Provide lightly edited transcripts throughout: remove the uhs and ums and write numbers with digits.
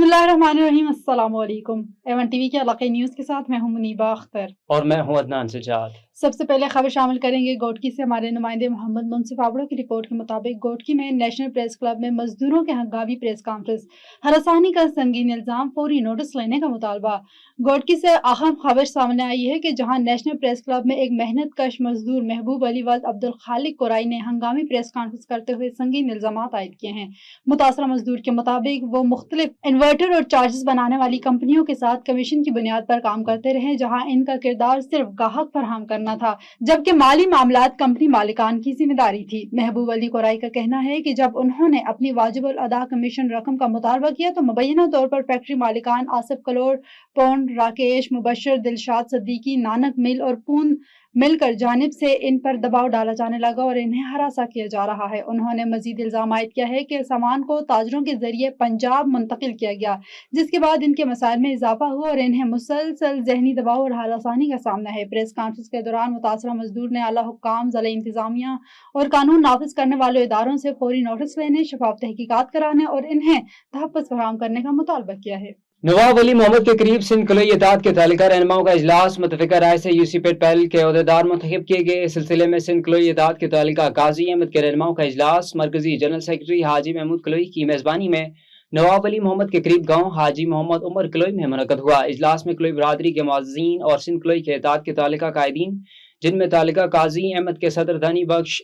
बिस्मिल्लाहिर्रहमानिर्रहीम। अस्सलाम वालेकुम। एवन टीवी के इलाक़ाई न्यूज़ के साथ मैं हूं मुनीबा अख्तर और मैं हूं अदनान सजाद। सबसे पहले खबर शामिल करेंगे गोटकी से हमारे नुमाइंदे मोहम्मद मुनसिफ आबड़ो की रिपोर्ट के मुताबिक गोटकी में नेशनल प्रेस क्लब में मजदूरों के हंगामी प्रेस कॉन्फ्रेंस, हरासानी का संगीन इल्जाम, फौरी नोटिस लेने का मुतालबा। गोटकी से अहम खबर सामने आई है कि जहां नेशनल प्रेस क्लब में एक मेहनत कश मजदूर महबूब अली वल्द अब्दुल खालिक कुराई ने हंगामी प्रेस कॉन्फ्रेंस करते हुए संगीन इल्जाम आयद किए हैं। मुतासरा मजदूर के मुताबिक वो मुख्तलिफ इन्वर्टर और चार्जेस बनाने वाली कंपनियों के साथ कमीशन की बुनियाद पर काम करते रहे, जहां इनका किरदार सिर्फ गाहक फराहम करना था, जबकि माली मामलात कंपनी मालिकान की जिम्मेदारी थी। महबूब अली कुराई का कहना है कि जब उन्होंने अपनी वाजिबुल अदा कमीशन रकम का मुतालबा किया तो मुबैना तौर पर फैक्ट्री मालिकान आसिफ कलोर, पौंड, राकेश, मुबशर, दिलशाद सिद्दीकी, नानक मिल और पून मिलकर जानिब से इन पर दबाव डाला जाने लगा और इन्हें हरासा किया जा रहा है। उन्होंने मजीद इल्जाम आयद किया है कि सामान को ताजरों के जरिए पंजाब मुंतकिल किया गया, जिसके बाद इनके मसाइल में इजाफा हुआ और इन्हें मुसलसल जहनी दबाव और हरासानी का सामना है। प्रेस कॉन्फ्रेंस के दौरान मुतासरा मजदूर ने आला हुक्काम, ज़िला इंतजामिया और कानून नाफिज करने वाले इदारों से फौरी नोटिस लेने, शफाफ तहकीकात कराने और इन्हें तहफ़्फ़ुज़ फराहम करने का मुतालबा किया है। नवाब अली मोहम्मद के करीब सिंध कलई इत्तेहाद के तालिका रहनुमाओं का इजलास, मुतफ़िका राय से यूसीपेट पैनल के ओहदेदार मुंतखब किए गए। इस सिलसिले में सिंध कलई इत्तेहाद के तालिका काजी अहमद के रहनुमाओं का इजलास मरकजी जनरल सेक्रेटरी हाजी महमूद कलई की मेजबानी में नवाब अली मोहम्मद के करीब गाँव हाजी मोहम्मद उमर कलई में मुनक़द हुआ। इजलास में कलई बरादरी के मुअज़्ज़िज़ीन और सिंध कलई के इत्तेहाद के तालिका कायदीन, जिनमें तालिका काजी अहमद के सदर दानी बख्श,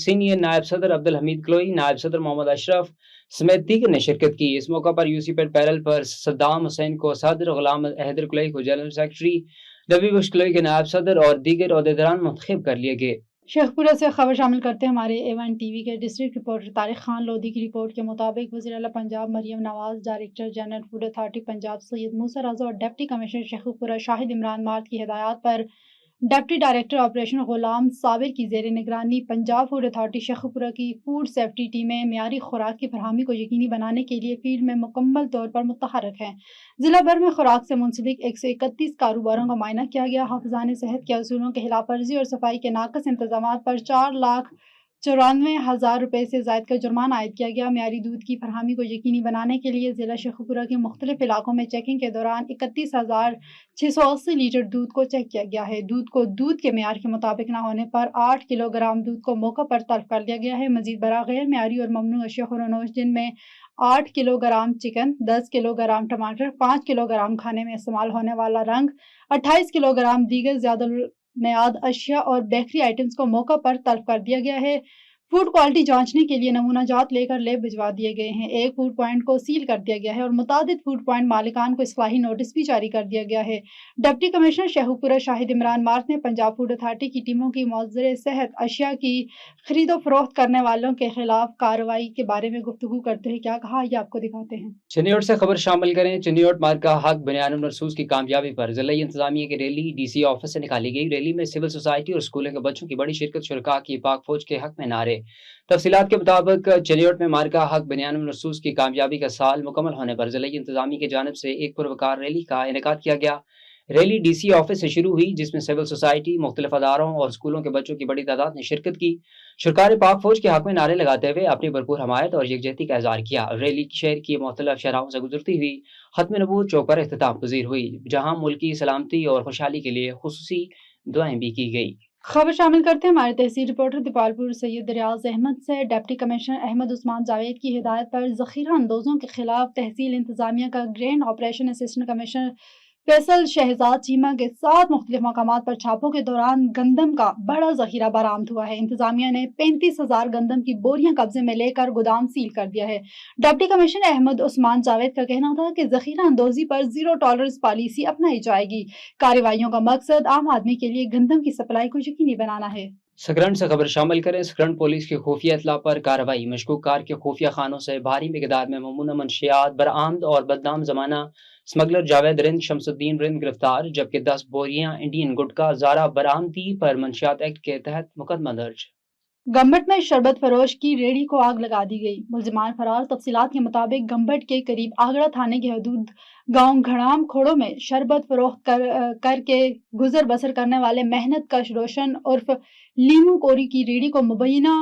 सीनियर नायब सदर अब्दुल हमीद कलई, नायब सदर मोहम्मद अशरफ समेत दीगर ने शिरकत की। इस मौका पर यूसीपेट पैनल पर सद्दाम हुसैन को सदर, गुलाम हैदर कलई को जनरल सेक्रेटरी, नबी बख्श कलई के नायब सदर और दीगर ओहदेदारान मुंतखब कर लिए गए। शेखपुरा से खबर शामिल करते हैं हमारे एवन टीवी के डिस्ट्रिक्ट रिपोर्टर तारिक खान लोधी की रिपोर्ट के मुताबिक वज़ीर आला Punjab Maryam Nawaz, director general food authority Punjab Syed Musa Raza और डिप्टी कमिश्नर शेखपुरा शाहिद इमरान मार्ट की हिदायत पर deputy director operation Ghulam Sabir की ज़ेर निगरानी पंजाब फूड अथॉरिटी शेखपुरा की फूड सेफ्टी टीमें मियारी खुराक की फरहमी को यकीनी बनाने के लिए फील्ड में मुकम्मल तौर पर मुतहरक हैं। जिला भर में खुराक से मुंसलिक 131 कारोबारों का मुआयना किया गया। हाफिजान सेहत के असूलों के खिलाफ वर्जी और सफाई के नाकस इंतजाम पर 4,94,000 रुपये से ज़ायद का जुर्माना आयद किया गया। मियारी दूध की फरहमी को यकीनी बनाने के लिए जिला शेखपुरा के मुख्तलिफ इलाकों में चेकिंग के दौरान 31,680 लीटर दूध को चेक किया गया है। दूध को दूध के मियार के मुताबिक न होने पर 8 किलोग्राम दूध को मौका पर तल्फ कर दिया गया है। मजीद बरा गैर मियारी और ममनू अशिया खुरानोश, जिनमें 8 किलोग्राम चिकन, 10 किलोग्राम टमाटर, 5 किलोग्राम खाने में इस्तेमाल होने वाला रंग, 28 किलोग्राम दीगर ज़्यादा मियाद अशिया और बेकरी आइटम्स को मौका पर तल्फ कर दिया गया है। फूड क्वालिटी जांचने के लिए नमूना जात लेकर लैब भिजवा दिए गए हैं। एक फूड पॉइंट को सील कर दिया गया है और मुतादिद फूड पॉइंट मालिकान को इस्लाही नोटिस भी जारी कर दिया गया है। Deputy commissioner Sheikhupura Shahid Imran mart ने पंजाब फूड अथॉरिटी की टीमों की मौजूद सेहत अशिया की खरीदो फरोख्त करने वालों के खिलाफ कार्रवाई के बारे में गुफ्तगू करते हुए क्या कहा, ये आपको दिखाते हैं। चिन्नियोट से खबर शामिल करें। चिन्नियोट मार्का हक बनियानुल मरसूस की कामयाबी पर जिला इंतजामिया की रैली डीसी ऑफिस से निकाली गई। रैली में सिविल सोसाइटी और स्कूलों के बच्चों की बड़ी शिरकत, शुरका की पाक फौज के हक में नारे। तफसीलात के मुताबिक चिन्नियोट में मार्का हक बनियानुल मरसूस की कामयाबी का साल मुकम्मल होने पर जिला इंतजामिया की जानिब से एक पुरवकार रैली का इनेकाद किया गया। रैली डीसी ऑफिस से शुरू हुई, जिसमें सिविल सोसाइटी, मुख्तलिफ अदारों और स्कूलों के बच्चों की बड़ी तादाद ने शिरकत की। सरकार पाक फौज के हक में नारे लगाते हुए अपनी भरपूर हमायत और यकजहती का इजहार किया। रैली शहर की मुख्तलिफ शहराओं से गुजरती हुई खत्म नबूवत चौक पर इख्तिताम पजीर हुई, जहाँ मुल्की सलामती और खुशहाली के लिए खुसूसी दुआएं भी की गई। खबर शामिल करते हैं हमारे तहसील रिपोर्टर दीपालपुर सैयद रियाज अहमद से। डिप्टी कमिश्नर अहमद उस्मान जावेद की हिदायत पर ज़ख़ीरा अंदोजों के खिलाफ तहसील इंतजामिया का grand operation assistant commissioner Faisal Shahzad Cheema के 7 मुख्तलिफ मकामात पर छापों के दौरान गंदम का बड़ा जखीरा बरामद हुआ है। इंतजामिया ने 35,000 गंदम की बोरियां कब्जे में लेकर गोदाम सील कर दिया है। डिप्टी कमिश्नर अहमद उस्मान जावेद का कहना था कि जखीरा अंदोजी पर जीरो टॉलरेंस पॉलिसी अपनाई जाएगी। कार्रवाइयों का मकसद आम आदमी के लिए गंदम की सप्लाई को यकीनी बनाना है। सकरंड से खबर शामिल करें। सकरंड पुलिस की खुफिया इतला पर कार्रवाई। मशकूक कार के खुफिया खानों से भारी मिकदार में ममूना मंशियात बरामद और बदनाम जमाना स्मगलर जावेद रिंद शमसुद्दीन रिंद गिरफ्तार, जबकि 10 बोरियां इंडियन गुटका ज़ारा बरामदी पर मंशियात एक्ट के तहत मुकदमा दर्ज। गम्बट में शरबत फरोश की रेहड़ी को आग लगा दी गई, मुलजिमान फरार। तफसीलात के मुताबिक गम्बट के करीब आगरा थाने के हदूद गांव घड़ाम खोड़ों में शरबत फरोख्त करके गुजर बसर करने वाले मेहनत कश रोशन उर्फ लीमू कोरी की रेहड़ी को मुबैना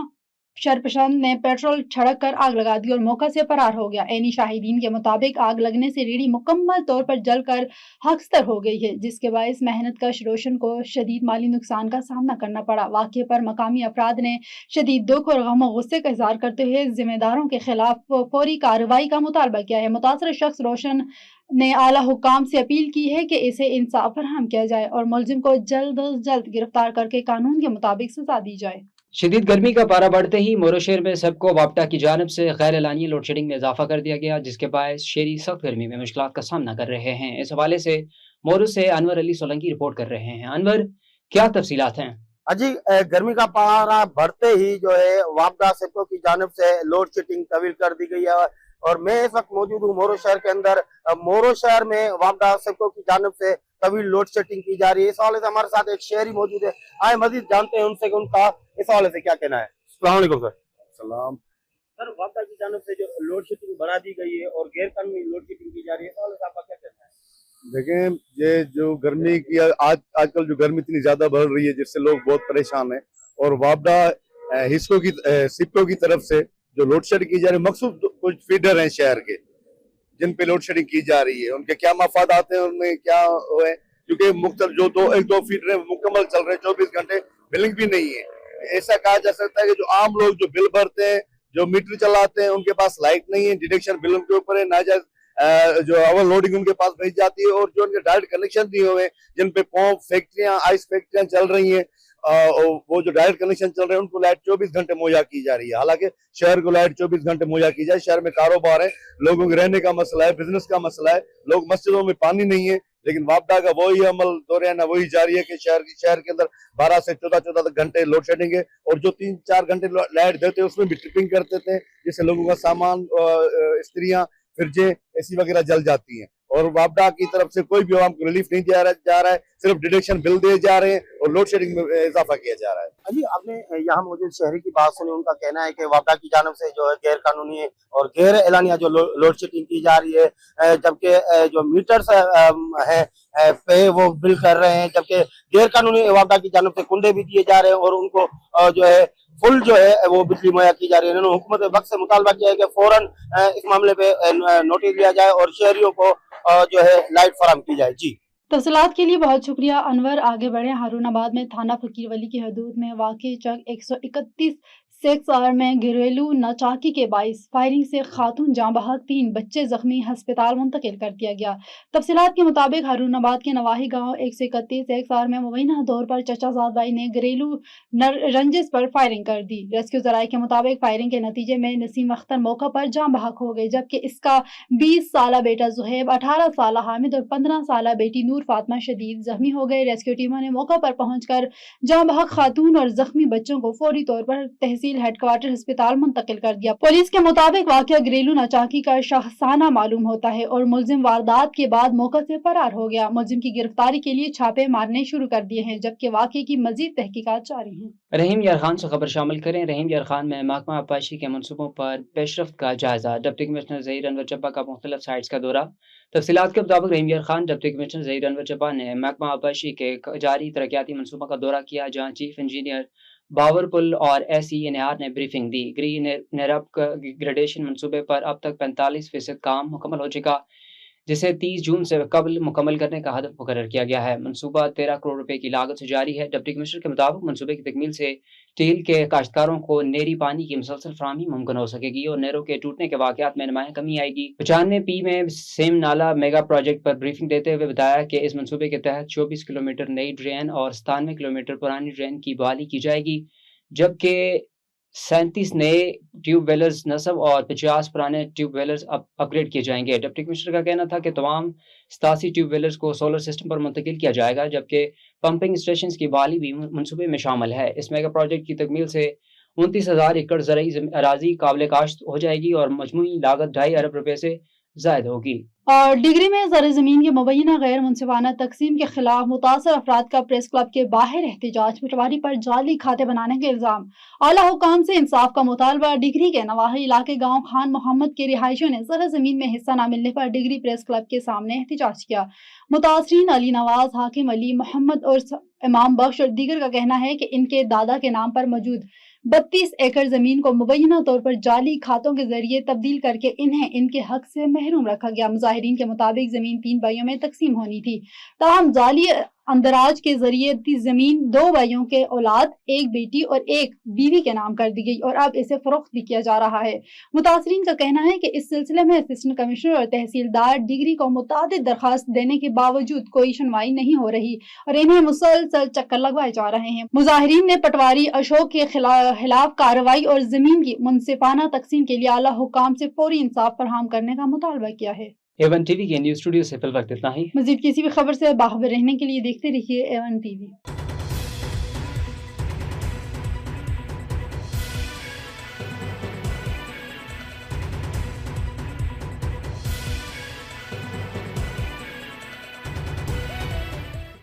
शरपसंद ने पेट्रोल छिड़क कर आग लगा दी और मौका से फरार हो गया। ऐनी शाहिदीन के मुताबिक आग लगने से रेहड़ी मुकम्मल तौर पर जलकर खाकस्तर हो गई है, जिसके बायस मेहनतकश रोशन को शदीद माली नुकसान का सामना करना पड़ा। वाक़े पर मकामी अफराद ने शदीद दुख और गम और गुस्से का इजहार करते हुए जिम्मेदारों के खिलाफ फौरी कार्रवाई का मुतालबा किया है। मुतासर शख्स रोशन ने आला हुकाम से अपील की है कि इसे इंसाफ फराहम किया जाए और मुलजिम को जल्द अज जल्द गिरफ्तार करके कानून के मुताबिक सजा दी जाए। शदीद गर्मी का पारा बढ़ते ही मोरो शहर में सबको वापडा की जानिब से गैर एलानी लोड शेडिंग में इजाफा कर दिया गया, जिसके बायस शहरी सख्त गर्मी में मुश्किलात का सामना कर रहे हैं। इस हवाले से मोरू से अनवर अली सोलंकी रिपोर्ट कर रहे हैं। अनवर, क्या तफसीलात हैं? अजी, गर्मी का पारा बढ़ते ही जो है वापडा सेप्को की जानिब से लोड शेडिंग तवील कर दी गई है और मैं इस वक्त मौजूद हूँ मोरो शहर के अंदर। मोरो शहर में वापडा सेप्को की जानिब से तवील लोड शेडिंग की जा रही है। इस हवाले से हमारे साथ एक शहरी मौजूद है, आए मजीद जानते हैं उनसे कि उनका इस हवाले से क्या कहना है। अस्सलाम वालेकुम सर। सलाम। सर, वापडा की जानिब से जो लोड शेडिंग बढ़ा दी गई है और गैर कानूनी लोड शेडिंग की जा रही है, इस हवाले से आपका क्या कहना है? देखें, ये जो गर्मी की आजकल जो गर्मी इतनी ज्यादा बढ़ रही है जिससे लोग बहुत परेशान हैं, और वापडा सिपको की तरफ से जो लोड शेडिंग की जा रही है, मखसूस कुछ फीडर हैं शहर के जिन पे लोड शेडिंग की जा रही है, उनके क्या मफादात हैं, उनमें क्या है, क्योंकि मुख्तलिफ जो एक दो फीडर मुकम्मल चल रहे हैं, 24 घंटे बिलिंग भी नहीं है। ऐसा कहा जा सकता है कि जो आम लोग जो बिल भरते हैं, जो मीटर चलाते हैं, उनके पास लाइट नहीं है, डिडक्शन बिल उनके ऊपर है, नाजायज जो ओवर लोडिंग उनके पास भेज जाती है, और जो उनके डायरेक्ट कनेक्शन दिए हुए हैं, जिन पे पंप फैक्ट्रियां, आइस फैक्ट्रियां चल रही हैं, वो जो डायरेक्ट कनेक्शन चल रहे हैं, उनको लाइट 24 घंटे मुहैया की जा रही है। हालांकि शहर को लाइट 24 घंटे मुहैया की जाए, शहर में कारोबार है, लोगों के रहने का मसला है, बिजनेस का मसला है, लोग मस्जिदों में पानी नहीं है, लेकिन वापडा का वही अमल दोहराना वही जारी है कि शहर के अंदर 12 से 14 घंटे लोड शेडिंग है, और जो 3-4 घंटे लाइट देते हैं उसमें भी ट्रिपिंग कर देते हैं, जिससे लोगों का सामान, स्त्रियां, फ्रिजें, एसी वगैरह जल जाती हैं, और वापडा की तरफ से कोई भी आवाम को रिलीफ नहीं जा रहा है, सिर्फ डिडक्शन बिल दिए जा रहे हैं और लोड शेडिंग में इजाफा किया जा रहा है। अजी, आपने यहाँ मौजूद शहरी की बात सुनी, उनका कहना है कि वापडा की जानिब से जो है गैर कानूनी और गैर एलानिया जो लोड शेडिंग की जा रही है, जबकि जो मीटर्स है पे वो बिल कर रहे हैं, जबकि गैर कानूनी वापडा की जानिब से कुंडे भी दिए जा रहे हैं और उनको जो है फुल जो है वो बिजली मुहैया की जा रही है। इन्होंने हुकूमत वक्त से मुतालबा किया है कि फौरन इस मामले पे नोटिस लिया जाए और शहरियों को जो है लाइट फराहम की जाए। जी, तफसीलात के लिए बहुत शुक्रिया अनवर। आगे बढ़े, हारूनाबाद में थाना फकीर वली की हदूद में वाक़ चक 131 सेक्टर में घरेलू नाचाकी के बाइस फायरिंग से खातून जाँ बहक, 3 बच्चे जख्मी, हस्पताल मुंतकिल कर दिया गया। तफसीलात के मुताबिक हारूनाबाद के नवाही गांव 131 सेक्टर में मुबैना तौर पर चचा जाद भाई ने घरेलू रंजिश पर फायरिंग कर दी। रेस्क्यू जराये के मुताबिक फायरिंग के नतीजे में नसीम अख्तर मौका पर जाँ बहक हो गए, जबकि इसका 20 साला बेटा जुहेब, 18 साला हामिद और 15 साला बेटी नूर फातमा शदीद जख्मी हो गए। रेस्क्यू टीमों ने मौका पर पहुंचकर जाँ बहक खातून और जख्मी बच्चों को फौरी तौर पर तहसील हेडक्वार्टर अस्पताल मुंतकिल कर दिया। पुलिस के मुताबिक वाकया घरेलू नाचाकी का शख्साना मालूम होता है और मुलजिम वारदात के बाद मौके से फरार हो गया। मुलजिम की गिरफ्तारी के लिए छापे मारने शुरू कर दिए हैं, जबकि वाकये की मजीद तहकीकात जारी है। रहीम यार खान से खबर शामिल करें। रहीम यार खान में महकमा आबपाशी के मनसूबों पर पेशरफ्त का जायजा। डिप्टी कमिश्नर ज़हीर अनवर चब्बा का मुख्तलिफ साइट्स का दौरा। तफसीलात के मुताबिक रहीम यार खान, डिप्टी कमिश्नर ज़हीर अनवर चब्बा ने महकमा आबपाशी के जारी तरक्याती मनसूबों का दौरा किया, जहाँ चीफ इंजीनियर बावरपुल और SENR ने ब्रीफिंग दी। ग्रीन नेरप ग्रेडेशन मनसूबे पर अब तक 45% काम मुकम्मल हो चुका, जिसे 30 जून से कबल मुकम्मल करने का हदफ मुकर्रर किया गया है। मनसूबा 13 करोड़ रुपए की लागत से जारी है। डिप्टी कमिश्नर के मुताबिक मनसूबे की तकमील से टील के काश्तकारों को नेरी पानी की मुसलसल फराहमी मुमकिन हो सकेगी और नहरों के टूटने के वाकयात में नुमाया कमी आएगी। 95P में सेम नाला मेगा प्रोजेक्ट पर ब्रीफिंग देते हुए बताया कि इस मनसूबे के तहत 24 किलोमीटर नई ड्रेन और 97 किलोमीटर पुरानी ड्रेन की बहाली की जाएगी, जबकि 37 नए ट्यूब वेलर्स नस्ब और 50 पुराने ट्यूब वेलर्स अपग्रेड किए जाएंगे। डिप्टी कमिश्नर का कहना था कि तमाम 87 ट्यूब वेलर्स को सोलर सिस्टम पर मुंतकिल किया जाएगा, जबकि पंपिंग स्टेशन की बहाली भी मनसूबे में शामिल है। इस मेगा प्रोजेक्ट की तकमील से 29,000 एकड़ ज़रई अराजी काबिल काश्त हो जाएगी और मजमूई लागत 2.5 अरब रुपए से जायद होगी। और डिग्री में ज़र ज़मीन की मुबैना गैर मुनसिफाना तकसीम के खिलाफ मुतासर अफराद का प्रेस क्लब के बाहर एहतजाज। पटवारी पर जाली खाते बनाने के इल्ज़ाम। आला हुकाम से इंसाफ का मुतालबा। डिग्री के नवाही इलाके गांव खान मोहम्मद के रिहायशियों ने ज़र ज़मीन में हिस्सा न मिलने पर डिग्री प्रेस क्लब के सामने एहतजाज किया। मुतासरीन अली नवाज, हाकिम अली, मोहम्मद और इमाम बख्श और दीगर का कहना है कि इनके दादा के नाम पर मौजूद 32 एकड़ जमीन को मुबैना तौर पर जाली खातों के जरिए तब्दील करके इन्हें इनके हक से महरूम रखा गया। मुजाहिरीन के मुताबिक जमीन 3 भाइयों में तकसीम होनी थी, ताहम जाली अंदराज के जरिए जमीन 2 भाइयों के औलाद, एक बेटी और एक बीवी के नाम कर दी गई और अब इसे फरोख्त भी किया जा रहा है। मुतासरीन का कहना है कि इस सिलसिले में असिस्टेंट कमिश्नर और तहसीलदार डिग्री को मुतादिद दरखास्त देने के बावजूद कोई सुनवाई नहीं हो रही और इन्हें मुसलसल चक्कर लगवाए जा रहे हैं। मुजाहिरीन ने पटवारी अशोक के खिलाफ कार्रवाई और जमीन की मुनसिफाना तकसीम के लिए आला हुकाम से फौरी इंसाफ फराहम करने का मुतालबा किया है। A1 TV के न्यूज स्टूडियो से फिल वक्त इतना ही। मजीद किसी भी खबर से बाखबर रहने के लिए देखते रहिए A1 TV।